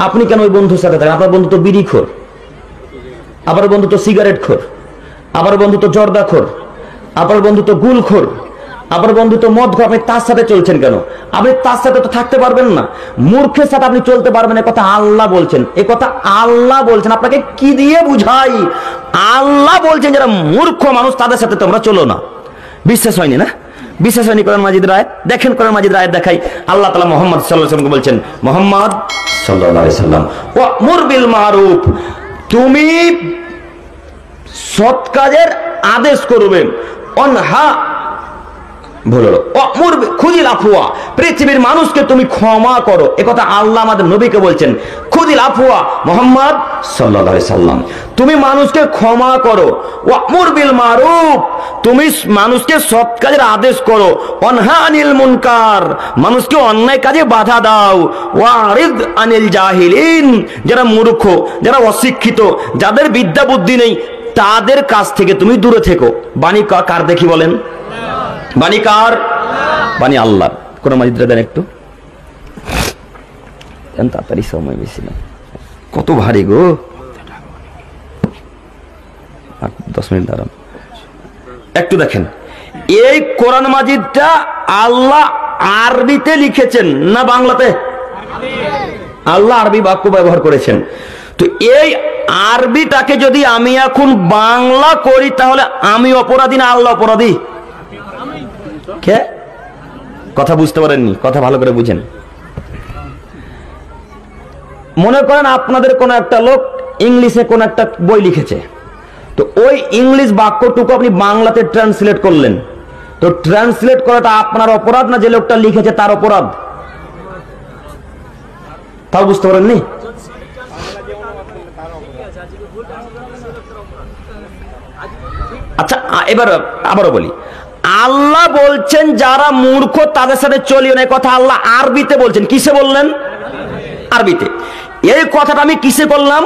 আপনি কেন ওই বন্ধুর সাথে থাকেন? আপনার বন্ধু তো বিড়িখোর, আপনার বন্ধু তো সিগারেট খোর, আপনার বন্ধু তো জর্দাখোর, আপনার বন্ধু তো গুলখোর, আপনার বন্ধু তো মদ খোর। আপনি তার সাথে চলছেন কেন? আপনি তার সাথে তো থাকতে পারবেন না। মূর্খের সাথে আপনি চলতে পারবেন, এ কথা আল্লাহ বলছেন। এ কথা আল্লাহ বলছেন। আপনাকে কি দিয়ে বুঝাই? আল্লাহ বলছেন যারা মূর্খ মানুষ তাদের সাথে তোমরা চলো না। বিশ্বাস হয়নি না? বিশ্বাস হয়নি? কোরআন মাজিদের আয়াত দেখেন, কোরআন মাজিদের আয়াত দেখাই। আল্লাহ তাআলা মুহাম্মদ সাল্লাল্লাহু আলাইহি ওয়াসাল্লামকে বলছেন, মুহাম্মদ সাল্লাল্লাহু আলাইহি ওয়াসাল্লাম, ওয়া'মুর বিল মারুফ, তুমি সৎ কাজের আদেশ করবে। অনহা খুদিল আফওয়া, পৃথিবীর মানুষকে তুমি ক্ষমা করো। একথা আল্লাহ আমাদের নবীকে বলছেন। খুদিল আফওয়া, মুহাম্মদ সাল্লাল্লাহু আলাইহি সাল্লাম, তুমি মানুষকে ক্ষমা করো। ওয়া'মুর বিল মারুফ, তুমি মানুষকে সৎ কাজের আদেশ করো। অনহা আনিল মুনকার, মানুষকে অন্যায় কাজে বাধা দাও। ওয়ারিদ আনিল জাহিলিন, যারা মূর্খ, যারা অশিক্ষিত, যাদের বিদ্যা বুদ্ধি নেই, তাদের কাছ থেকে তুমি দূরে থেকো। বাণী কার দেখি বলেন? বাণী কার? বাণী আল্লাহ। কোরআন মাজিদটা দেন একটু, তাড়াতাড়ি, সময় বেশি না। কত ভারী গো, 8-10 মিনিট দাঁড়ান। একটু দেখেন, এই কোরআন মাজিদটা আল্লাহ আরবিতে লিখেছেন না বাংলাতে? আল্লাহ আরবি বাক্য ব্যবহার করেছেন। তো এই আরবিটাকে যদি আমি এখন বাংলা করি, তাহলে আমি অপরাধী না আল্লাহ অপরাধী? কে? কথা বুঝতে পারেননি? কথা ভালো করে বুঝেন। মনে করেন আপনাদের কোন একটা লোক ইংলিশে কোন একটা বই লিখেছে, তো ওই ইংলিশ বাক্যটুকু আপনি বাংলাতে ট্রান্সলেট করলেন। তো ট্রান্সলেট করাটা আপনার অপরাধ না যে লোকটা লিখেছে তার অপরাধ? তাও বুঝতে পারেননি? আচ্ছা, এবার আবারও বলি, আল্লাহ বলছেন যারা মূর্খ তাদের সাথে চলিও না। কথা আল্লাহ আরবিতে বলছেন। কিসে বললেন? আরবিতে। এই কথাটা আমি কিসে করলাম?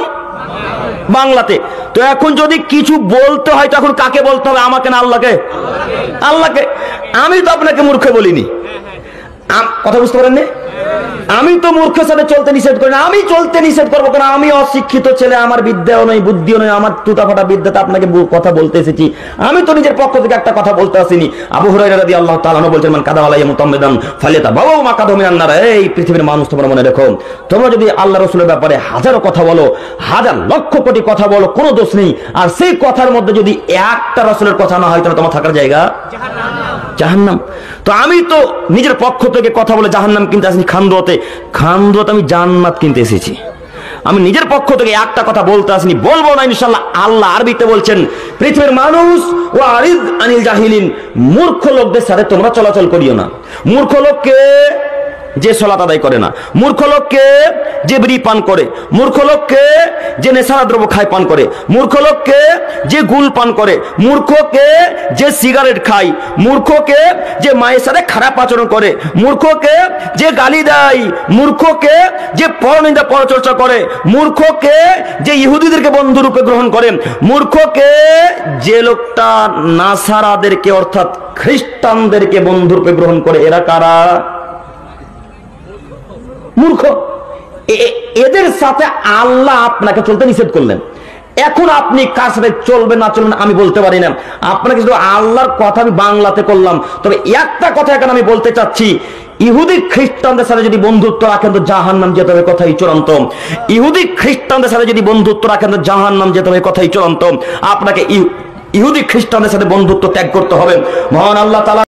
বাংলাতে। তো এখন যদি কিছু বলতে হয়, তখন কাকে বলতে হবে? আমাকে না আল্লাহকে? আল্লাহকে। আমি তো আপনাকে মূর্খ বলিনি। কথা বুঝতে পারেননি? আমি তো মূর্খের সাথে চলতে নিষেধ করি না। আমি চলতে নিষেধ করবো কেন? আমি অশিক্ষিত ছেলে, আমার বিদ্যাও নয়, বুদ্ধিও নয়, আমার টুটাফাটা বিদ্যাতে আপনাকে কথা বলতে এসেছি। আমি তো নিজের পক্ষ থেকে একটা কথা বলতে আসিনি। আবু হুরায়রা রাদিয়াল্লাহু তাআলা আনহু বলছেন, মান কাদা আলাইহি মুতাম্মিদান ফালিয়াতাবাওয়া মাকাদাহু মিনান নার। এই পৃথিবীর মানুষ, তোমরা মনে রেখো, তোমরা যদি আল্লাহ রাসূলের ব্যাপারে হাজারো কথা বলো, হাজার লক্ষ কোটি কথা বলো, কোনো দোষ নেই। আর সেই কথার মধ্যে যদি একটা রাসূলের কথা না হয়, তাহলে তোমার থাকার জায়গা জাহান্নাম। তো আমি তো নিজের পক্ষ থেকে কথা বলে জাহান্নাম কিনতে আসিনি, খান্দুয়াতে আমি জান্নাত কিনতে এসেছি। আমি নিজের পক্ষ থেকে একটা কথা বলতে আসিনি, বলবো না ইনশাআল্লাহ। আল্লাহ আরবিতে বলছেন, পৃথিবীর মানুষ, ওয়ারিদ আনিল জাহিলিন, মূর্খ লোকদের সাথে তোমরা চলাচল করিও না। মূর্খ লোককে যে সালাত আদায় করে না, মূর্খ লোককে যে বিড়ি পান করে, মূর্খ লোককে যে নেশার দ্রব্য খায় পান করে, মূর্খ লোককে যে গুল পান করে, মূর্খকে যে সিগারেট খায়, মূর্খকে যে মায়ের সাথে খারাপ আচরণ করে, মূর্খকে যে গালি দেয়, মূর্খকে যে পরনিন্দা পরচর্চা করে, মূর্খকে যে ইহুদিদেরকে বন্ধুরূপে গ্রহণ করে, মূর্খকে যে লোকটা নাসারাদেরকে অর্থাৎ খ্রিস্টানদেরকে বন্ধুরূপে গ্রহণ করে, এরা কারা? মূর্খ। এদের সাথে আল্লাহ আপনাকে চলতে নিষেধ করলেন। এখন আপনি কার সাথে চলবেন না চলবেন আমি বলতে পারি না। আপনাকে শুধু আল্লাহর কথা আমি বাংলাতে করলাম। তবে একটা কথা এখন আমি বলতে চাচ্ছি, ইহুদি খ্রিস্টানদের সাথে যদি বন্ধুত্ব রাখেন তো জাহান্নাম যেতে হবে, কথাই চূড়ান্ত। ইহুদি খ্রিস্টানদের সাথে যদি বন্ধুত্ব রাখেন তো জাহান্নাম যেতে হবে, কথাই চূড়ান্ত। আপনাকে ইহুদি খ্রিস্টানদের সাথে বন্ধুত্ব ত্যাগ করতে হবে। মহান আল্লাহ তাআলা